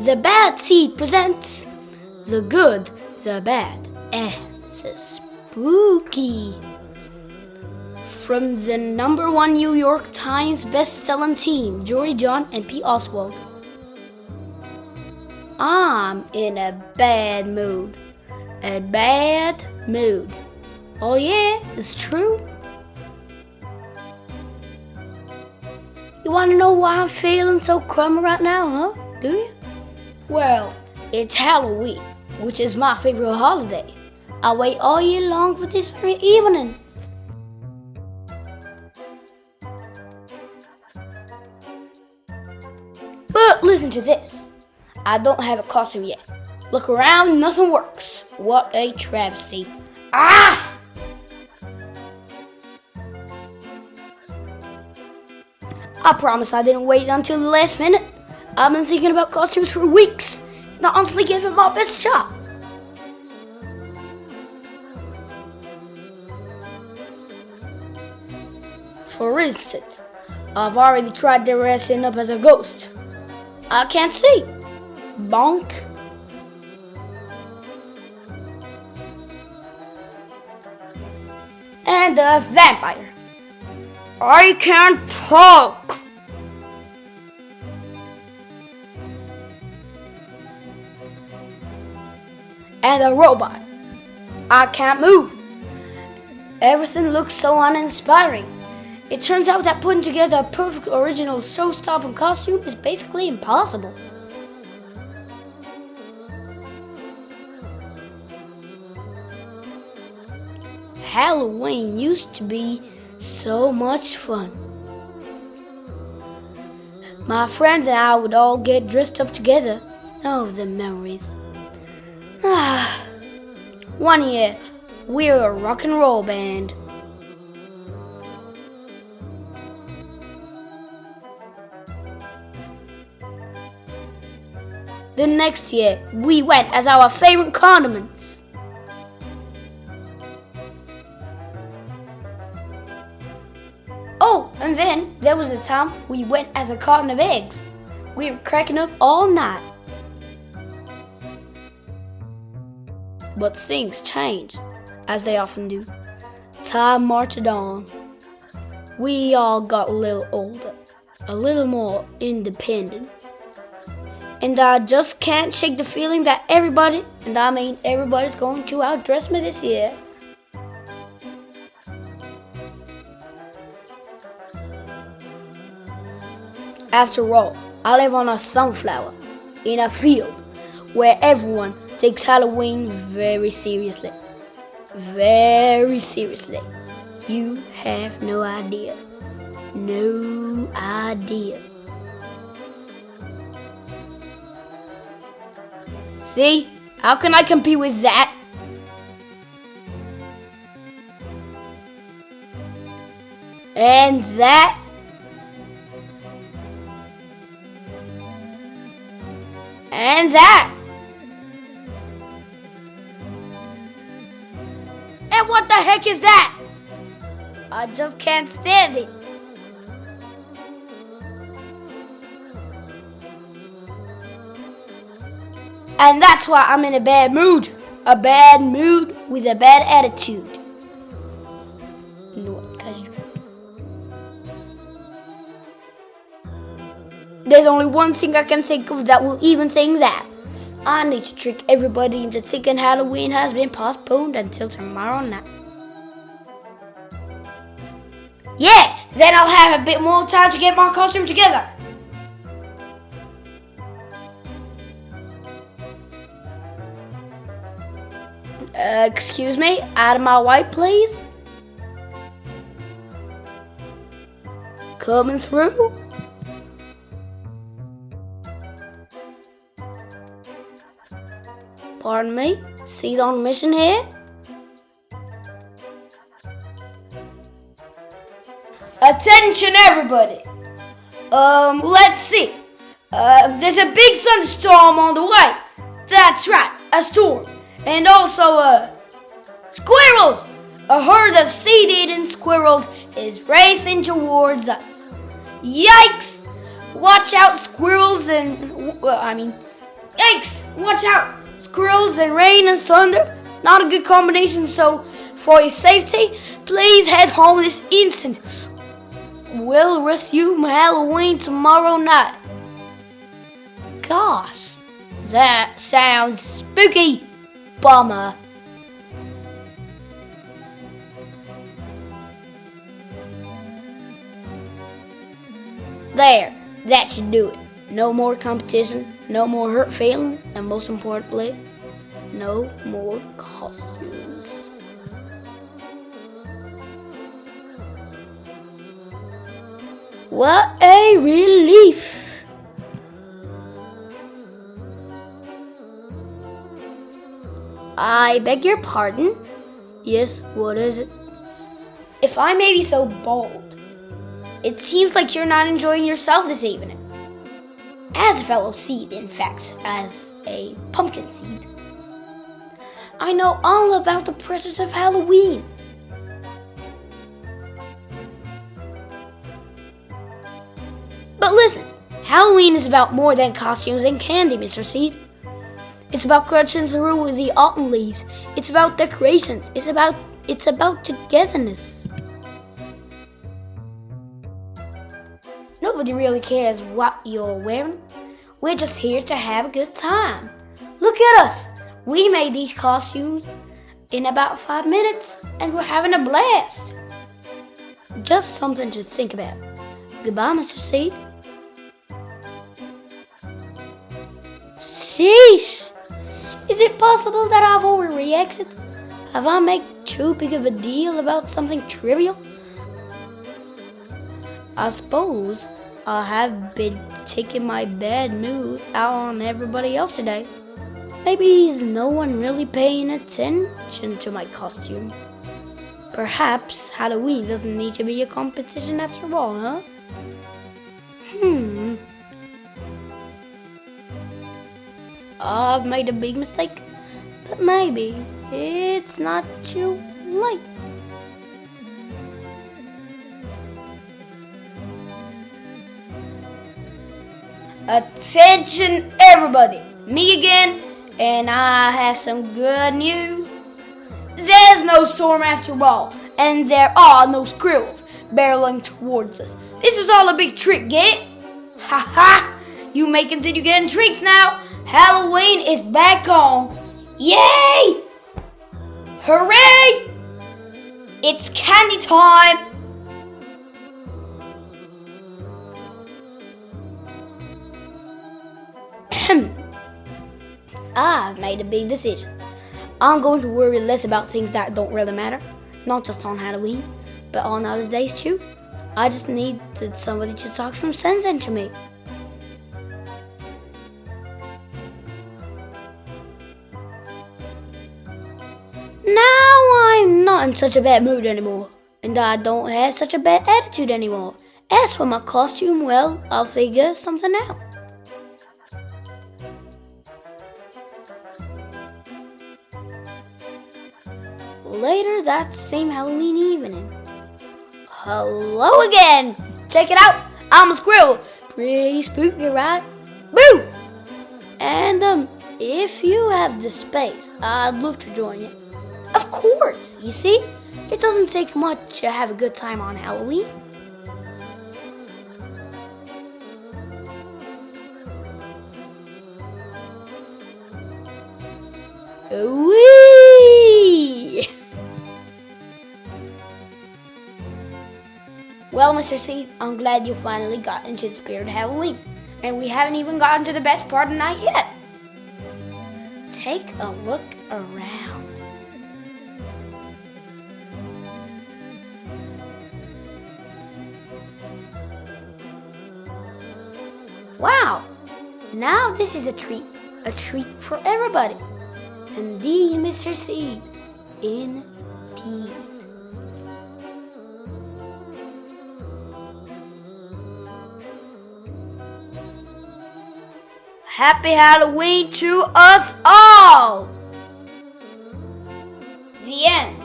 The Bad Seed presents The Good, the Bad, and the Spooky. From the #1 New York Times best-selling team, Jory John and P. Oswald. I'm in a bad mood. A bad mood. Oh yeah, it's true. You want to know why I'm feeling so crummy right now, huh? Do you? Well, it's Halloween, which is my favorite holiday. I wait all year long for this very evening. But listen to this. I don't have a costume yet. Look around, nothing works. What a travesty. Ah! I promise I didn't wait until the last minute. I've been thinking about costumes for weeks. And I honestly gave it my best shot. For instance, I've already tried dressing up as a ghost. I can't see. Bonk. And a vampire. I can't talk. And a robot. I can't move. Everything looks so uninspiring. It turns out that putting together a perfect original show-stopping costume is basically impossible. Halloween used to be so much fun. My friends and I would all get dressed up together. Oh, the memories. One year, we were a rock and roll band. The next year, we went as our favorite condiments. Oh, and then there was the time we went as a carton of eggs. We were cracking up all night. But things changed, as they often do. Time marched on. We all got a little older, a little more independent. And I just can't shake the feeling that everybody, and I mean everybody's going to outdress me this year. After all, I live on a sunflower, in a field, where everyone takes Halloween very seriously. Very seriously. You have no idea. No idea. See? How can I compete with that? And that? And that? And what the heck is that? I just can't stand it. And that's why I'm in a bad mood. A bad mood with a bad attitude. There's only one thing I can think of that will even things out. I need to trick everybody into thinking Halloween has been postponed until tomorrow night. Yeah, then I'll have a bit more time to get my costume together. Excuse me, out of my way, please. Coming through. Pardon me, seat on mission here. Attention everybody. Let's see. There's a big thunderstorm on the way. That's right, a storm. And also, squirrels! A herd of seed-eating squirrels is racing towards us. Yikes! Watch out, squirrels and, Yikes! Watch out! Squirrels and rain and thunder. Not a good combination, so for your safety, please head home this instant. We'll resume Halloween tomorrow night. Gosh, that sounds spooky. Bummer. There, that should do it. No more competition, no more hurt feelings, and most importantly, no more costumes. What a relief! I beg your pardon? Yes, what is it? If I may be so bold, it seems like you're not enjoying yourself this evening. As a fellow seed, in fact, as a pumpkin seed, I know all about the pressures of Halloween. But listen, Halloween is about more than costumes and candy, Mr. Seed. It's about crunching through with the autumn leaves. It's about decorations. It's about togetherness. Nobody really cares what you're wearing. We're just here to have a good time. Look at us. We made these costumes in about 5 minutes and we're having a blast. Just something to think about. Goodbye, Mr. Seed. Sheesh! Is it possible that I've overreacted? Have I made too big of a deal about something trivial? I suppose I have been taking my bad mood out on everybody else today. Maybe is no one really paying attention to my costume? Perhaps Halloween doesn't need to be a competition after all, huh? I've made a big mistake, but maybe it's not too late. Attention everybody, me again, and I have some good news. There's no storm after all, and there are no squirrels barreling towards us. This was all a big trick, get it? Ha ha! You may continue getting tricks now. Halloween is back on. Yay! Hooray! It's candy time! I've made a big decision. I'm going to worry less about things that don't really matter. Not just on Halloween, but on other days too. I just needed somebody to talk some sense into me. Now I'm not in such a bad mood anymore, and I don't have such a bad attitude anymore. As for my costume, well, I'll figure something out. Later that same Halloween evening. Hello again! Check it out! I'm a squirrel. Pretty spooky, right? Boo! And if you have the space, I'd love to join you. Of course, you see? It doesn't take much to have a good time on Halloween. Whee! Well, Mr. C, I'm glad you finally got into the spirit of Halloween. And we haven't even gotten to the best part of the night yet. Take a look around. Wow! Now this is a treat for everybody. Indeed, Mr. Seed, indeed. Happy Halloween to us all! The end.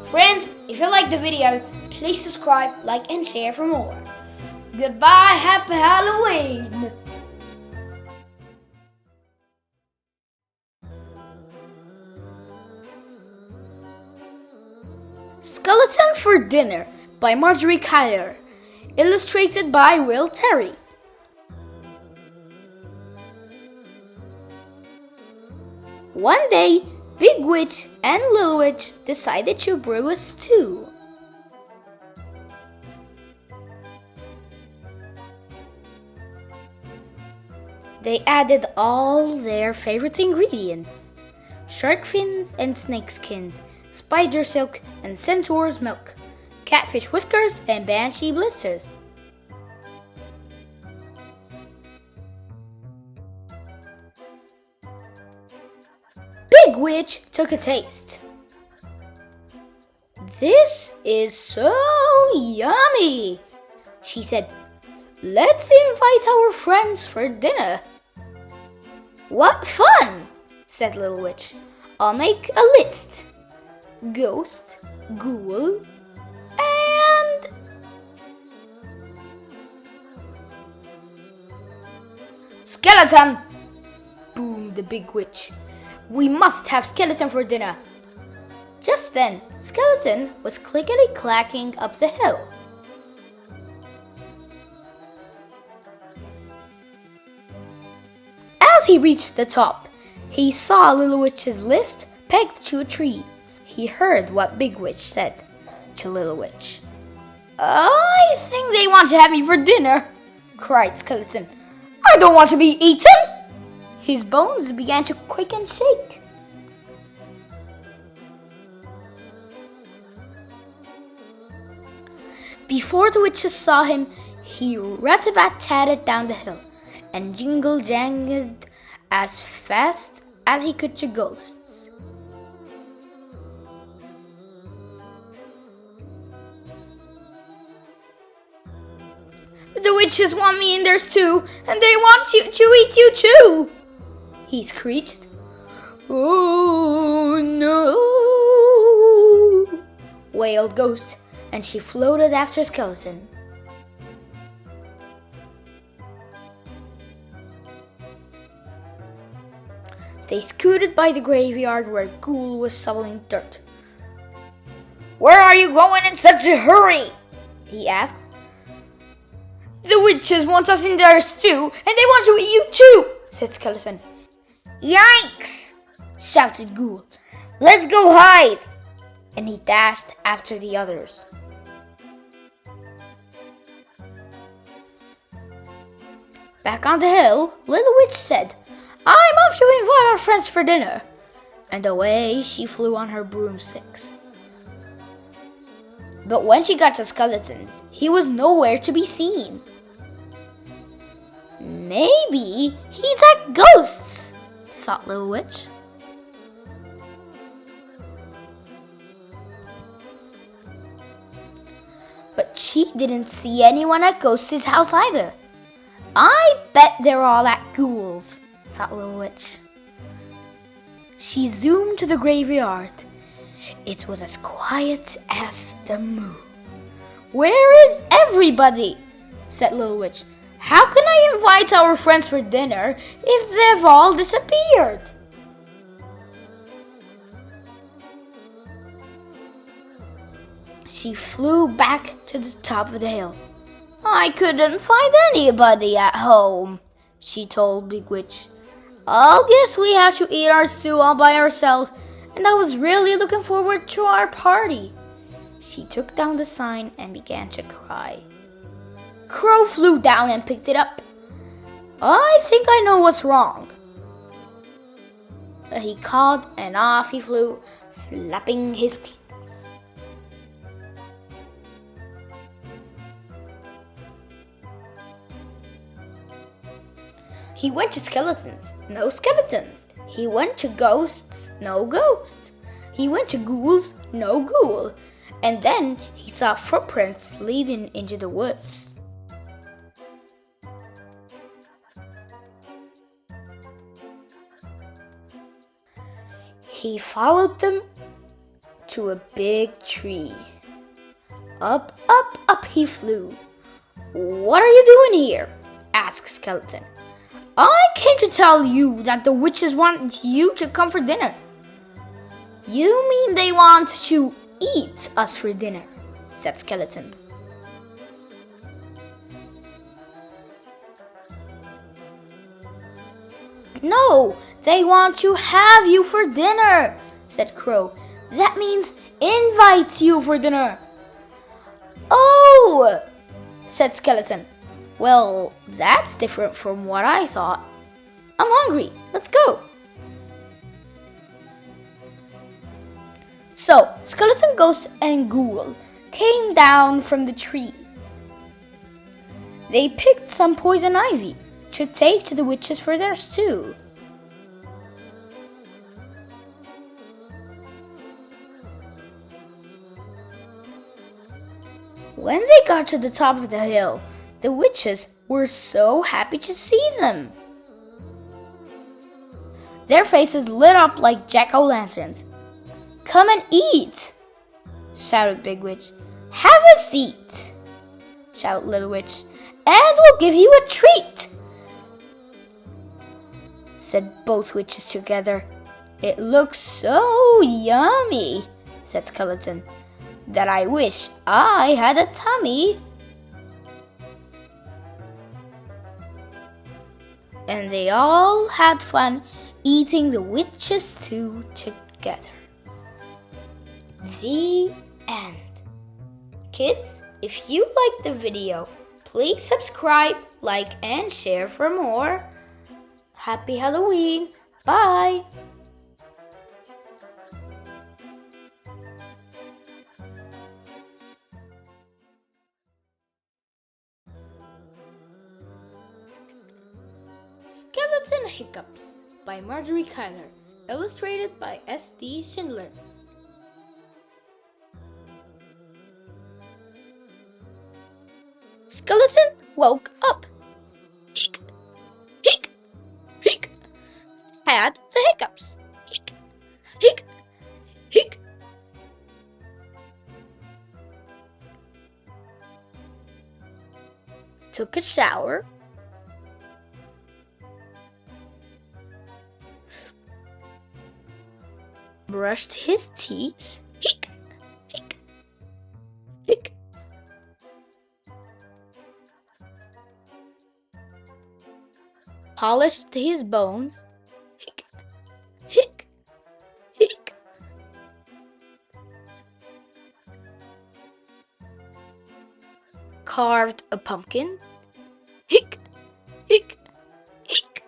Friends, if you liked the video, please subscribe, like, and share for more. Goodbye, happy Halloween! Skeleton for Dinner by Marjorie Carle, illustrated by Will Terry. One day, Big Witch and Little Witch decided to brew a stew. They added all their favorite ingredients: shark fins and snake skins, spider silk and centaur's milk, catfish whiskers and banshee blisters. Big Witch took a taste. "This is so yummy," she said. "Let's invite our friends for dinner." "What fun," said Little Witch. "I'll make a list. Ghost, ghoul, and skeleton," boomed the Big Witch. "We must have skeleton for dinner." Just then, Skeleton was clickety-clacking up the hill. As he reached the top, he saw Little Witch's list pegged to a tree. He heard what Big Witch said to Little Witch. "I think they want to have me for dinner," cried Skeleton. "I don't want to be eaten." His bones began to quake and shake. Before the witches saw him, he rat-a-tat-tatted down the hill and jingle-jangled as fast as he could to ghosts. "The witches want me in their stew, and they want to eat you too," he screeched. "Oh no," wailed Ghost, and she floated after Skeleton. They scooted by the graveyard where Ghoul was shoveling dirt. "Where are you going in such a hurry?" he asked. "The witches want us in their stew, and they want to eat you too," said Skeleton. "Yikes!" shouted Ghoul. "Let's go hide!" And he dashed after the others. Back on the hill, Little Witch said, "I'm off to invite our friends for dinner." And away she flew on her broomsticks. But when she got to Skeleton, he was nowhere to be seen. "Maybe he's at Ghosts," thought Little Witch. But she didn't see anyone at Ghost's house either. "I bet they're all at Ghoul's," thought Little Witch. She zoomed to the graveyard. It was as quiet as the moon. "Where is everybody?" said Little Witch. "How can I invite our friends for dinner if they've all disappeared?" She flew back to the top of the hill. "I couldn't find anybody at home," she told Big Witch. "I guess we have to eat our stew all by ourselves, and I was really looking forward to our party." She took down the sign and began to cry. Crow flew down and picked it up. "I think I know what's wrong," he called, and off he flew, flapping his wings. He went to Skeletons, no skeletons. He went to Ghosts, no ghosts. He went to Ghouls, no ghoul. And then he saw footprints leading into the woods. He followed them to a big tree. Up, up, up he flew. "What are you doing here?" asked Skeleton. "I came to tell you that the witches want you to come for dinner." "You mean they want to eat us for dinner," said Skeleton. "No, they want to have you for dinner," said Crow. "That means invite you for dinner." "Oh," said Skeleton. "Well, that's different from what I thought. I'm hungry. Let's go." So, Skeleton, Ghost, and Ghoul came down from the tree. They picked some poison ivy to take to the witches for their stew. When they got to the top of the hill, the witches were so happy to see them. Their faces lit up like jack-o'-lanterns. "Come and eat," shouted Big Witch. "Have a seat," shouted Little Witch. "And we'll give you a treat," said both witches together. "It looks so yummy," said Skeleton, "that I wish I had a tummy." And they all had fun eating the witches' stew together. The end. Kids, if you liked the video, please subscribe, like, and share for more. Happy Halloween. Bye. Skeleton Hiccups by Marjorie Kyler, illustrated by S.D. Schindler. Skeleton woke up. Hic, hic, hic. Had the hiccups. Hic, hic, hic. Took a shower. Brushed his teeth. Hic, hic, hic. Polished his bones. Hic, hic, hic. Carved a pumpkin. Hic, hic, hic.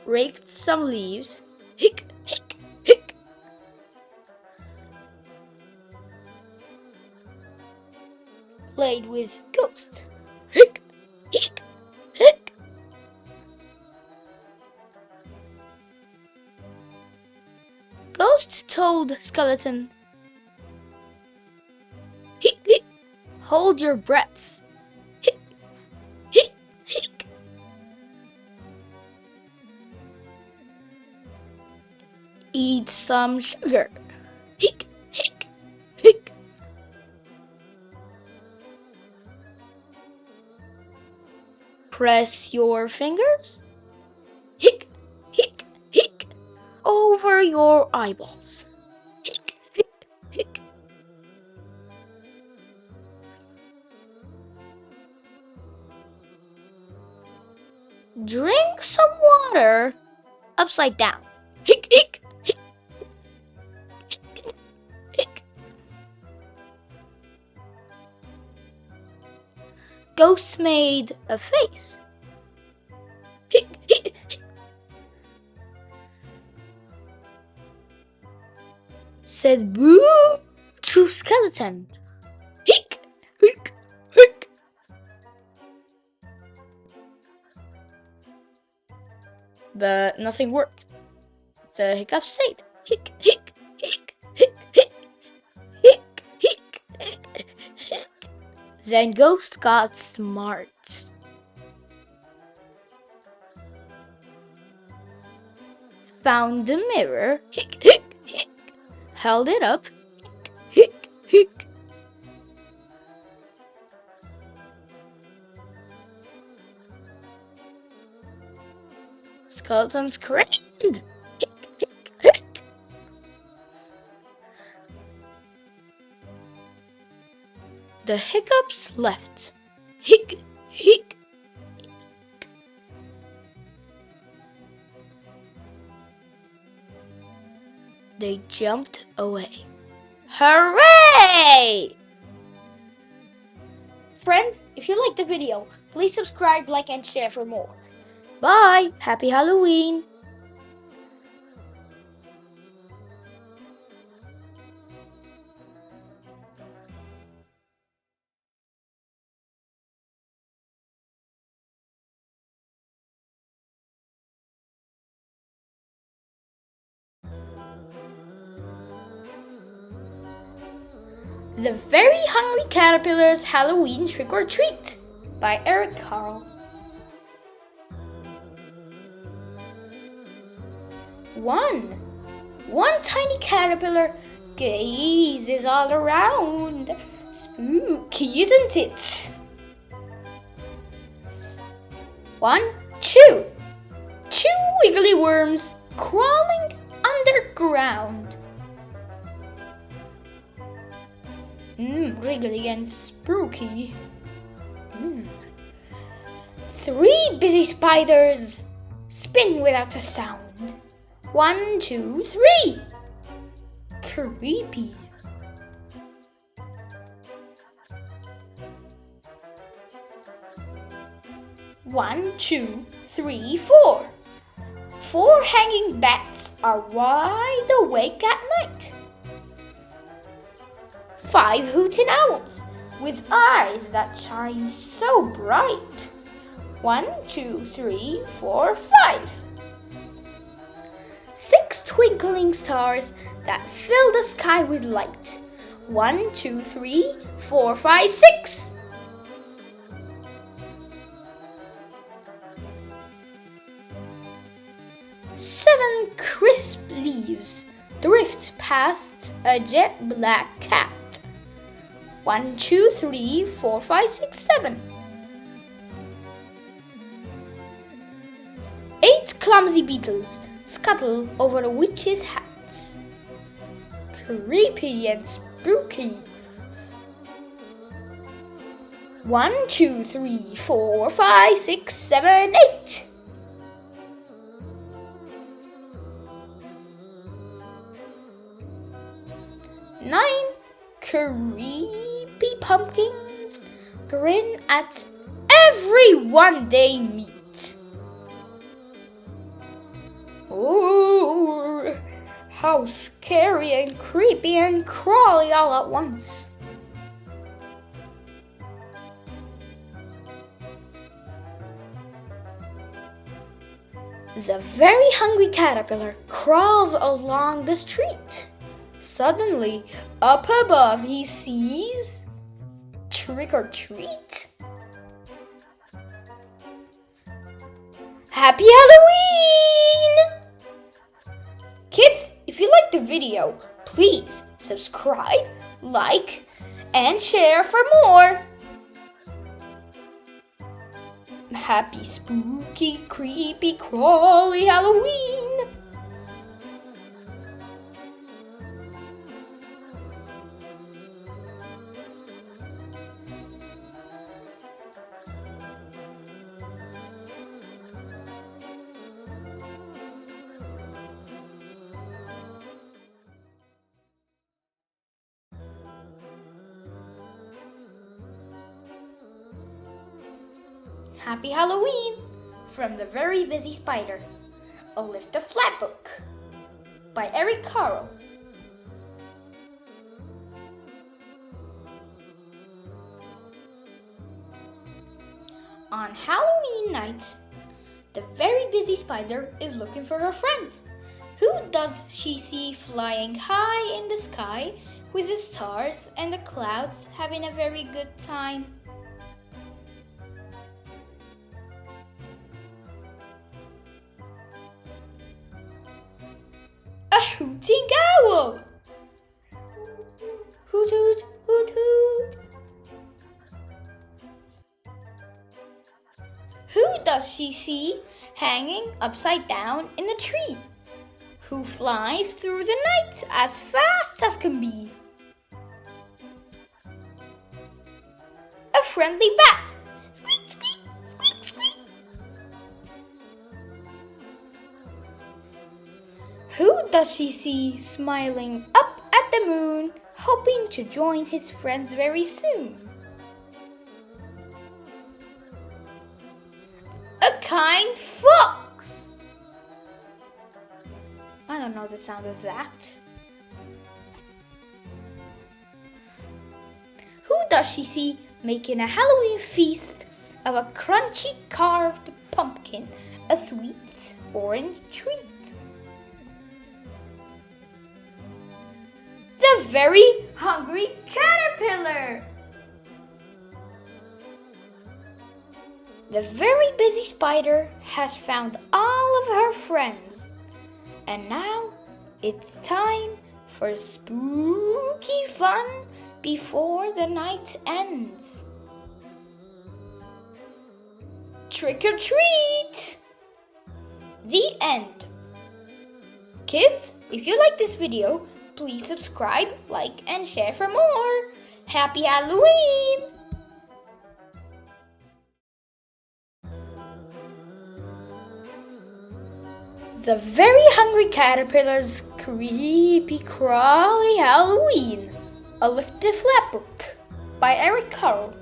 Raked some leaves. Hic, hic, hic. Played with Ghost. Hic, hic, hic. Ghost told Skeleton, "Hic, hic. Hold your breath. Hic, hic, hic." Eat some sugar. Hic, hic, hic. Press your fingers. Hic, hic, hic. Over your eyeballs. Hic, hic, hic. Drink some water upside down. Hic, hic, hic, hic, hic. Ghost made a face. Hic, hic, hic. Said boo to Skeleton. Hic, hic, hic. But nothing worked. The hiccups stayed. Hic, hic, hic, hic, hic, hic, hic, hic, hic. Then Ghost got smart. Found the mirror. Hic, hic, hic. Held it up. Hic, hic, hic. skeleton screamed. Hic, hic, hic. The hiccups left. Hic, hic. They jumped away. Hooray! Friends, if you liked the video, please subscribe, like, and share for more. Bye! Happy Halloween! The Very Hungry Caterpillar's Halloween Trick or Treat by Carle. One tiny caterpillar gazes all around. Spooky, isn't it? 1, 2. 2 wiggly worms crawling underground. Wriggly and spooky. 3 busy spiders spin without a sound. 1, 2, 3. Creepy. 1, 2, 3, 4. 4 hanging bats are wide awake at night. 5 hooting owls with eyes that shine so bright. 1, 2, 3, 4, 5. 6 twinkling stars that fill the sky with light. 1, 2, 3, 4, 5, 6. 7 crisp leaves drift past a jet black cat. 1, 2, 3, 4, 5, 6, 7. 8 clumsy beetles scuttle over a witch's hat. Creepy and spooky. 1, 2, 3, 4, 5, 6, 7, 8. 9 creepy pumpkins grin at everyone they meet. Oh, how scary and creepy and crawly all at once. The very hungry caterpillar crawls along the street. Suddenly, up above, he sees trick or treat. Happy Halloween! Kids, if you liked the video, please subscribe, like, and share for more. Happy spooky, creepy, crawly Halloween! Happy Halloween from the Very Busy Spider, a Lift a Flat book by Carle. On Halloween night, the very busy spider is looking for her friends. Who does she see flying high in the sky with the stars and the clouds having a very good time? A hooting owl! Hoot hoot, hoot hoot! Who does she see hanging upside down in a tree, who flies through the night as fast as can be. A friendly bat. Squeak, squeak, squeak, squeak. Who does she see smiling up at the moon, hoping to join his friends very soon? A kind fox. I don't know the sound of that. Who does she see making a Halloween feast of a crunchy carved pumpkin, a sweet orange treat? The very hungry caterpillar. The very busy spider has found all of her friends, and now it's time for spooky fun before the night ends. Trick or treat! The end. Kids, if you like this video, please subscribe, like, and share for more. Happy Halloween! The Very Hungry Caterpillar's Creepy Crawly Halloween, a Lifted Flap book by Carle.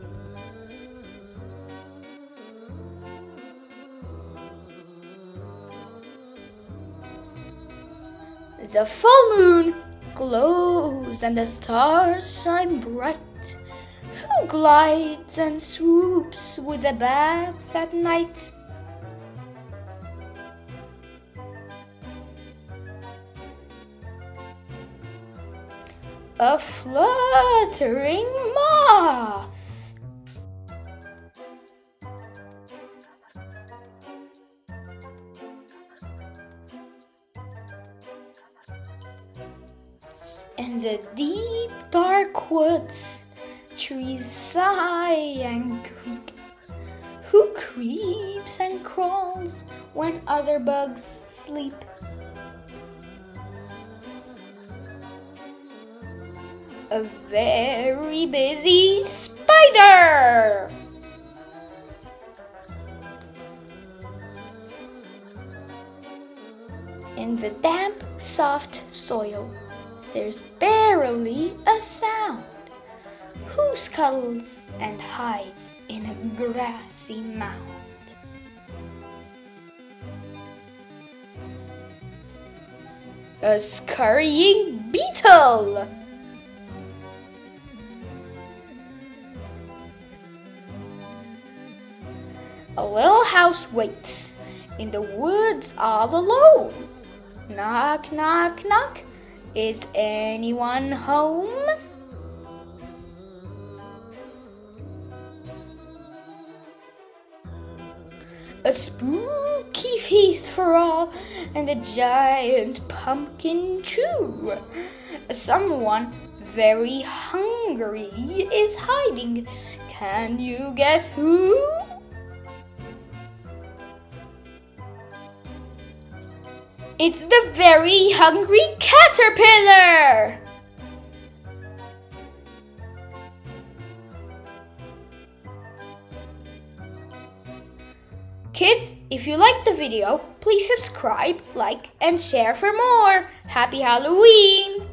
The full moon glows and the stars shine bright. Who glides and swoops with the bats at night? A fluttering moth. In the deep dark woods, trees sigh and creak. Who creeps and crawls when other bugs sleep? A very busy spider. In the damp, soft soil, there's barely a sound. Who scuttles and hides in a grassy mound? A scurrying beetle. A little house waits in the woods all alone. Knock, knock, knock. Is anyone home? A spooky feast for all and a giant pumpkin too. Someone very hungry is hiding. Can you guess who? It's the Very Hungry Caterpillar! Kids, if you liked the video, please subscribe, like, and share for more. Happy Halloween!